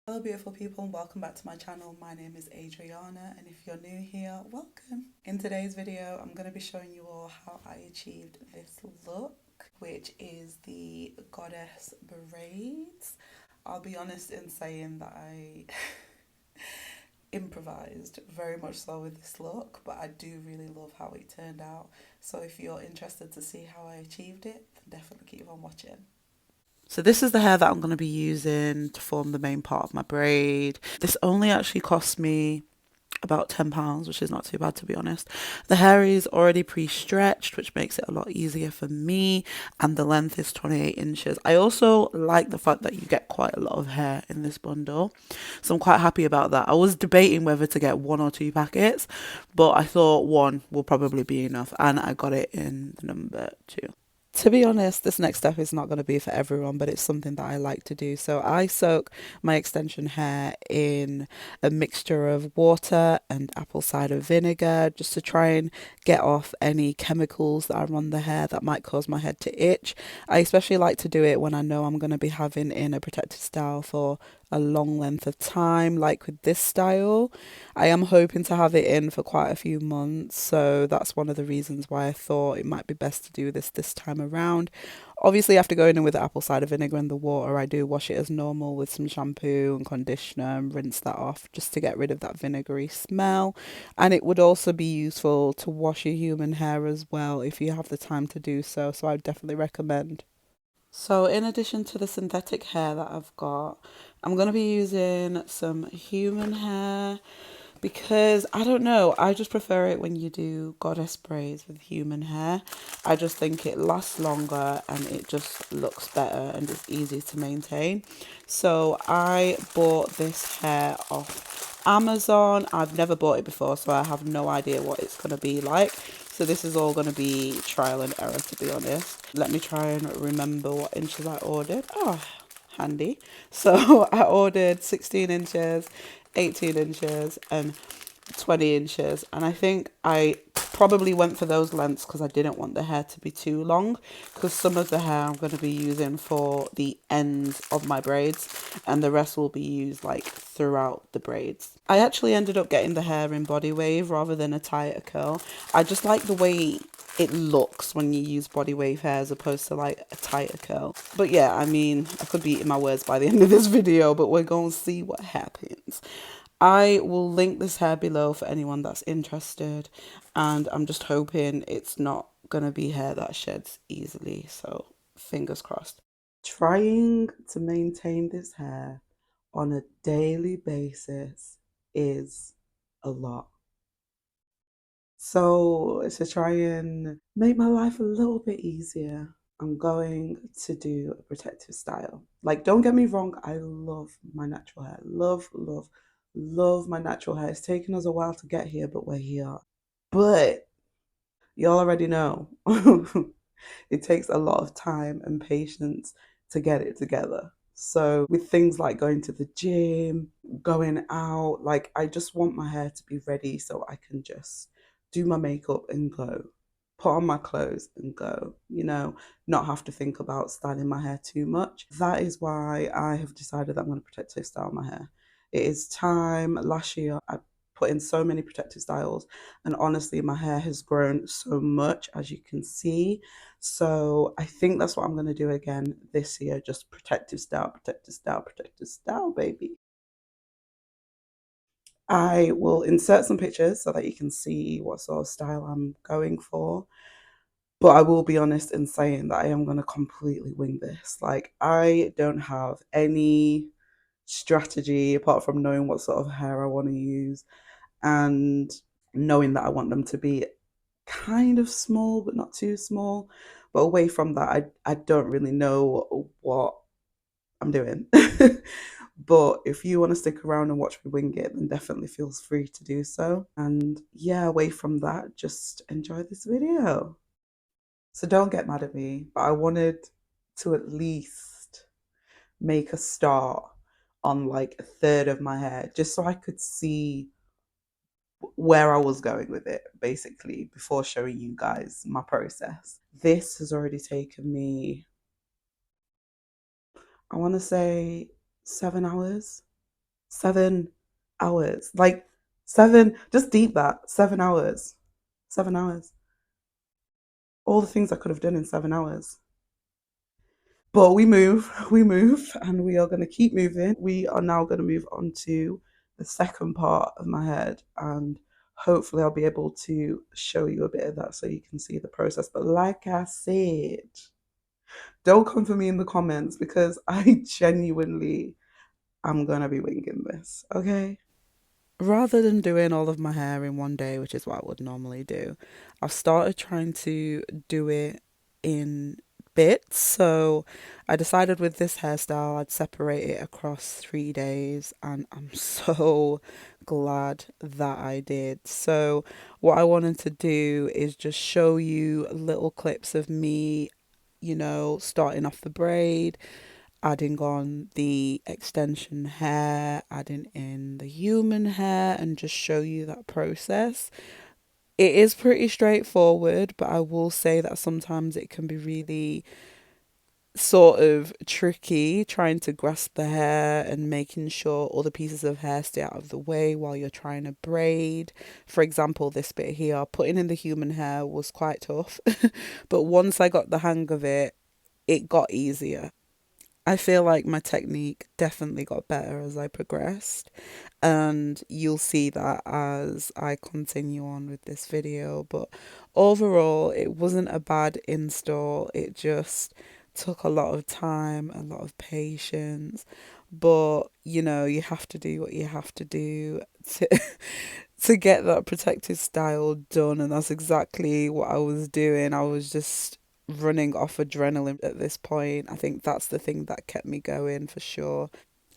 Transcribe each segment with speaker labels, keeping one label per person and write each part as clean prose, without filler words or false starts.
Speaker 1: Hello, beautiful people, and welcome back to my channel. My name is Adriana, and if you're new here, welcome. In today's video, I'm going to be showing you all how I achieved this look, which is the Goddess Braids. I'll be honest in saying that I improvised very much so with this look, but I do really love how it turned out. So if you're interested to see how I achieved it, then definitely keep on watching. So this is the hair that I'm going to be using to form the main part of my braid. This only actually cost me about £10, which is not too bad to be honest. The hair is already pre-stretched, which makes it a lot easier for me, and the length is 28 inches. I also like the fact that you get quite a lot of hair in this bundle, so I'm quite happy about that. I was debating whether to get one or two packets, but I thought one will probably be enough, and I got it in the number two. To be honest, this next step is not going to be for everyone, but it's something that I like to do. So I soak my extension hair in a mixture of water and apple cider vinegar just to try and get off any chemicals that are on the hair that might cause my head to itch. I especially like to do it when I know I'm going to be having in a protective style for a long length of time, like with this style. I am hoping to have it in for quite a few months, so that's one of the reasons why I thought it might be best to do this time around. Obviously, after going in with the apple cider vinegar and the water, I do wash it as normal with some shampoo and conditioner and rinse that off just to get rid of that vinegary smell. And it would also be useful to wash your human hair as well if you have the time to do so, so I would definitely recommend. So in addition to the synthetic hair that I've got, I'm going to be using some human hair because I don't know, I just prefer it when you do goddess braids with human hair. I just think it lasts longer and it just looks better and it's easy to maintain. So I bought this hair off Amazon. I've never bought it before, so I have no idea what it's going to be like. So this is all going to be trial and error, to be honest. Let me try and remember what inches I ordered. Oh, handy. So I ordered 16 inches, 18 inches, and 20 inches. And I think I probably went for those lengths because I didn't want the hair to be too long, because some of the hair I'm going to be using for the ends of my braids and the rest will be used like throughout the braids. I actually ended up getting the hair in body wave rather than a tighter curl. I just like the way it looks when you use body wave hair as opposed to like a tighter curl. But yeah, I mean, I could be eating my words by the end of this video, but we're going to see what happens. I will link this hair below for anyone that's interested, and I'm just hoping it's not gonna be hair that sheds easily, so fingers crossed. Trying to maintain this hair on a daily basis is a lot. So to try and make my life a little bit easier, I'm going to do a protective style. Like, don't get me wrong, I love my natural hair. Love, love, love my natural hair. It's taken us a while to get here, but we're here. But y'all already know it takes a lot of time and patience to get it together. So, with things like going to the gym, going out, like, I just want my hair to be ready so I can just do my makeup and go, put on my clothes and go, not have to think about styling my hair too much. That is why I have decided that I'm going to protective style my hair. It is time. Last year, I put in so many protective styles, and honestly, my hair has grown so much, as you can see. So I think that's what I'm going to do again this year. Just protective style, protective style, protective style, baby. I will insert some pictures so that you can see what sort of style I'm going for. But I will be honest in saying that I am going to completely wing this. Like, I don't have any strategy apart from knowing what sort of hair I want to use and knowing that I want them to be kind of small, but not too small. But away from that, I don't really know what I'm doing. But if you want to stick around and watch me wing it, then definitely feel free to do so. And yeah, away from that, just enjoy this video. So don't get mad at me, but I wanted to at least make a start on like a third of my hair, just so I could see where I was going with it, basically, before showing you guys my process. This has already taken me, I want to say 7 hours. 7 hours. Like seven, just deep that. 7 hours. 7 hours. All the things I could have done in 7 hours. But we move, and we are going to keep moving. We are now going to move on to the second part of my head, and hopefully, I'll be able to show you a bit of that so you can see the process. But like I said, don't come for me in the comments because I genuinely am going to be winging this, okay? Rather than doing all of my hair in one day, which is what I would normally do, I've started trying to do it in bits. So I decided with this hairstyle, I'd separate it across 3 days, and I'm so glad that I did. So, what I wanted to do is just show you little clips of me, starting off the braid, adding on the extension hair, adding in the human hair, and just show you that process. It is pretty straightforward, but I will say that sometimes it can be really sort of tricky trying to grasp the hair and making sure all the pieces of hair stay out of the way while you're trying to braid. For example, this bit here, putting in the human hair was quite tough, but once I got the hang of it, it got easier. I feel like my technique definitely got better as I progressed, and you'll see that as I continue on with this video. But overall, it wasn't a bad install, it just took a lot of time, a lot of patience. But you have to do what you have to do to to get that protective style done, and that's exactly what I was doing. I was just running off adrenaline at this point. I think that's the thing that kept me going for sure.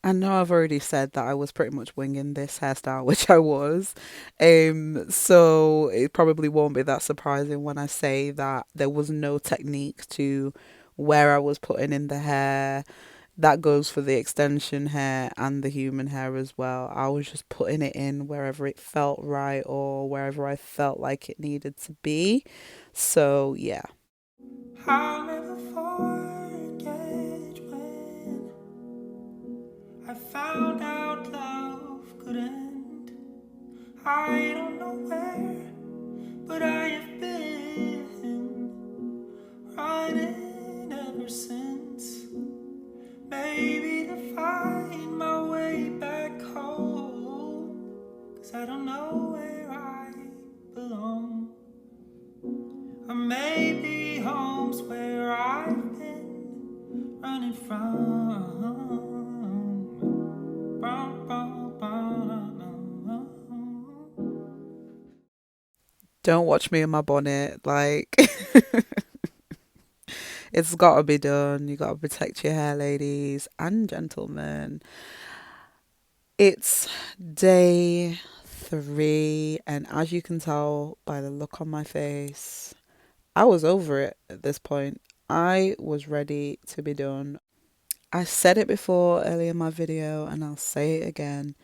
Speaker 1: I know I've already said that I was pretty much winging this hairstyle, which I was. So it probably won't be that surprising when I say that there was no technique to where I was putting in the hair. That goes for the extension hair and the human hair as well. I was just putting it in wherever it felt right or wherever I felt like it needed to be. So, yeah. I'll never forget when I found out love could end. I don't know where, but I have been running ever since. Maybe to find my way back home, 'cause I don't know where I belong. Or maybe home's where I've been running from. Don't watch me in my bonnet. Like, it's gotta be done. You gotta protect your hair, ladies and gentlemen. It's day 3, and as you can tell by the look on my face, I was over it at this point. I was ready to be done. I said it before earlier in my video, and I'll say it again.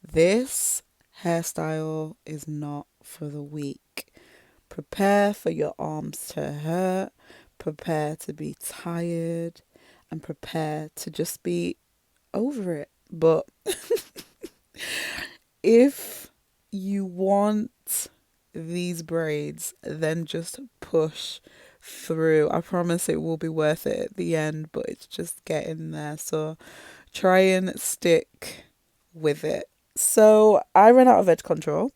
Speaker 1: This hairstyle is not for the weak. Prepare for your arms to hurt, prepare to be tired, and prepare to just be over it. But if you want these braids, then just push through. I promise it will be worth it at the end, but it's just getting there. So try and stick with it. So I ran out of edge control,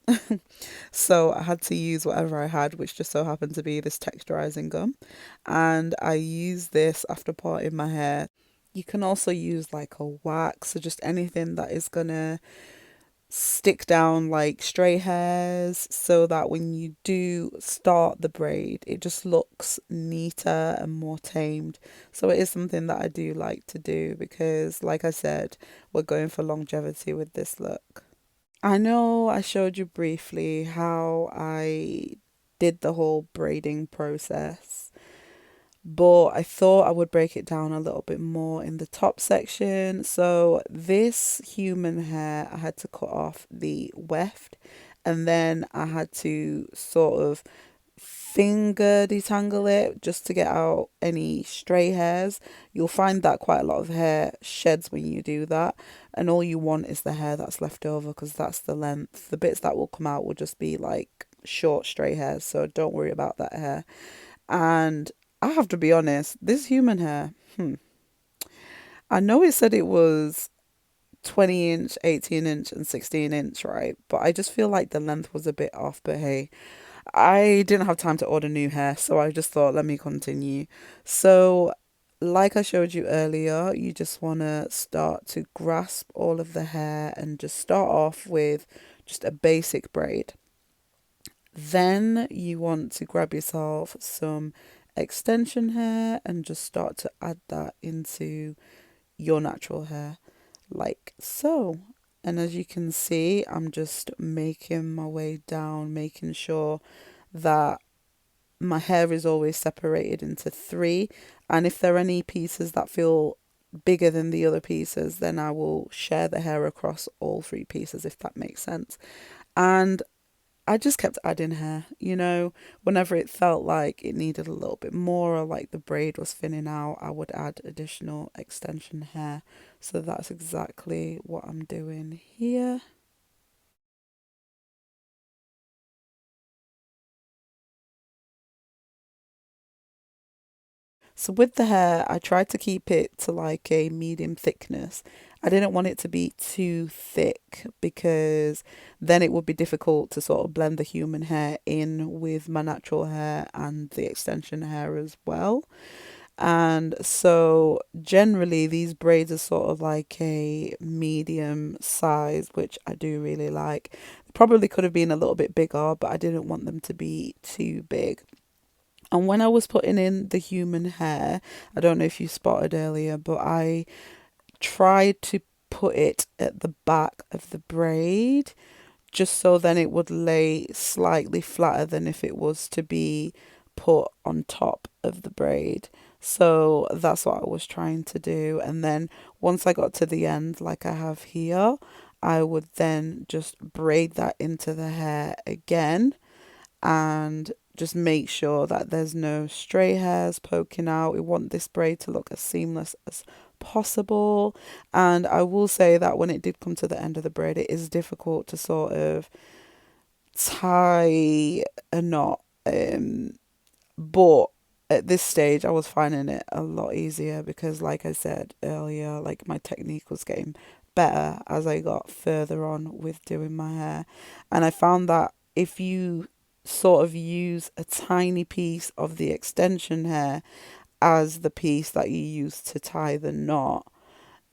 Speaker 1: so I had to use whatever I had, which just so happened to be this texturizing gum. And I used this after parting my hair. You can also use like a wax or just anything that is gonna stick down like stray hairs so that when you do start the braid, it just looks neater and more tamed. So it is something that I do like to do because, like I said, we're going for longevity with this look. I know I showed you briefly how I did the whole braiding process, but I thought I would break it down a little bit more in the top section. So this human hair, I had to cut off the weft, and then I had to sort of finger detangle it just to get out any stray hairs. You'll find that quite a lot of hair sheds when you do that, and all you want is the hair that's left over because that's the length. The bits that will come out will just be like short stray hairs, so don't worry about that hair. And I have to be honest, this human hair, I know it said it was 20 inch, 18 inch, and 16 inch, right? But I just feel like the length was a bit off. But hey, I didn't have time to order new hair, so I just thought, let me continue. So, like I showed you earlier, you just want to start to grasp all of the hair and just start off with just a basic braid. Then you want to grab yourself some extension hair and just start to add that into your natural hair, like so. And as you can see, I'm just making my way down, making sure that my hair is always separated into three. And if there are any pieces that feel bigger than the other pieces, then I will share the hair across all three pieces, if that makes sense. And I just kept adding hair, whenever it felt like it needed a little bit more or like the braid was thinning out, I would add additional extension hair. So that's exactly what I'm doing here. So with the hair, I tried to keep it to like a medium thickness. I didn't want it to be too thick because then it would be difficult to sort of blend the human hair in with my natural hair and the extension hair as well. And so generally these braids are sort of like a medium size, which I do really like. Probably could have been a little bit bigger, but I didn't want them to be too big. And when I was putting in the human hair, I don't know if you spotted earlier, but I tried to put it at the back of the braid just so then it would lay slightly flatter than if it was to be put on top of the braid. So that's what I was trying to do. And then once I got to the end, like I have here, I would then just braid that into the hair again and just make sure that there's no stray hairs poking out. We want this braid to look as seamless as possible. And I will say that when it did come to the end of the braid, it is difficult to sort of tie a knot. But at this stage, I was finding it a lot easier because, like I said earlier, like my technique was getting better as I got further on with doing my hair. And I found that if you sort of use a tiny piece of the extension hair as the piece that you use to tie the knot,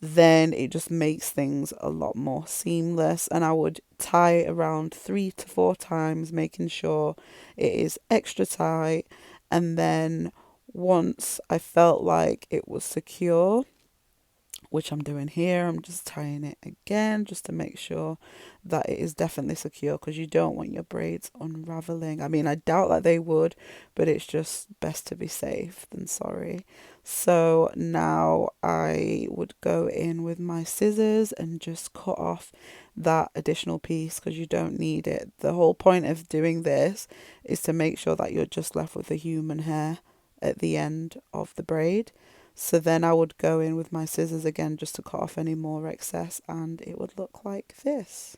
Speaker 1: then it just makes things a lot more seamless. And I would tie around 3 to 4 times, making sure it is extra tight. And then once I felt like it was secure, which I'm doing here, I'm just tying it again just to make sure that it is definitely secure because you don't want your braids unraveling. I mean, I doubt that they would, but it's just best to be safe than sorry. So now I would go in with my scissors and just cut off that additional piece because you don't need it. The whole point of doing this is to make sure that you're just left with the human hair at the end of the braid. So then I would go in with my scissors again just to cut off any more excess and it would look like this.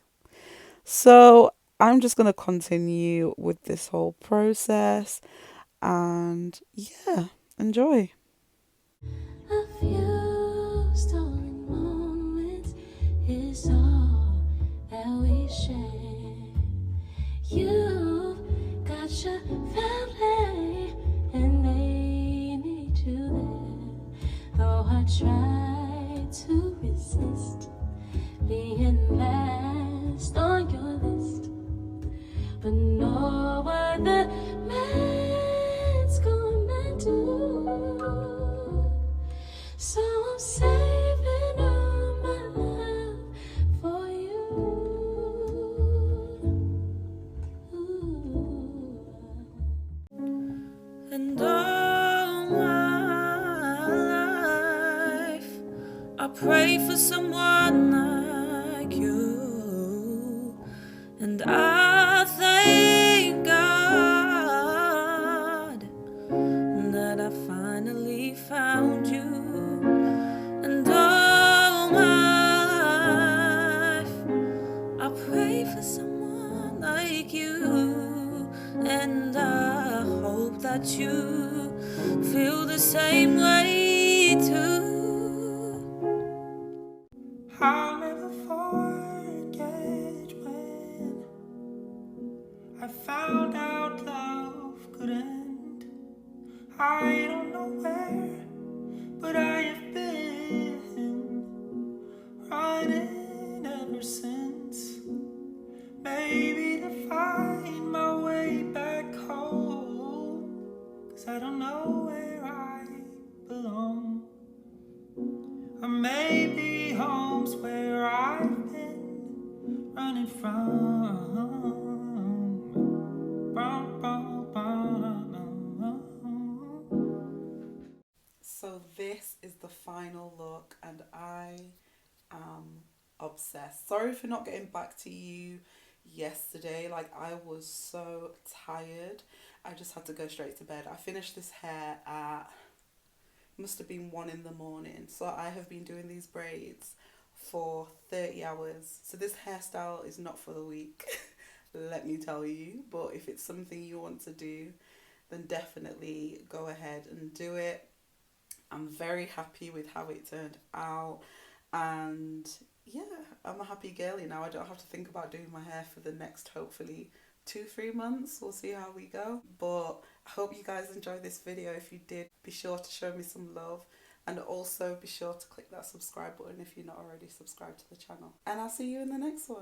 Speaker 1: So I'm just going to continue with this whole process and yeah, enjoy.
Speaker 2: A few stolen moments is all that we share. You've got your family and they need you there. Though I try to resist being last on your list, but no other man's gonna do. So I'm saving all my love for you. And all my life I pray for someone like you. that you feel the same way too.
Speaker 3: I'll never forget when I found out love could end. I don't know where, but I have been running ever since. Maybe to find my way back home, 'cause I don't know where I belong. Or maybe home's where I've been running from.
Speaker 1: So this is the final look and I am obsessed. Sorry for not getting back to you yesterday. Like, I was so tired. I just had to go straight to bed. I finished this hair at, must have been 1 in the morning. So I have been doing these braids for 30 hours. So this hairstyle is not for the weak, let me tell you. But if it's something you want to do, then definitely go ahead and do it. I'm very happy with how it turned out, and yeah, I'm a happy girly now. I don't have to think about doing my hair for the next, hopefully, 2-3 months. We'll see how we go. But I hope you guys enjoyed this video. If you did, be sure to show me some love, and also be sure to click that subscribe button if you're not already subscribed to the channel. And I'll see you in the next one.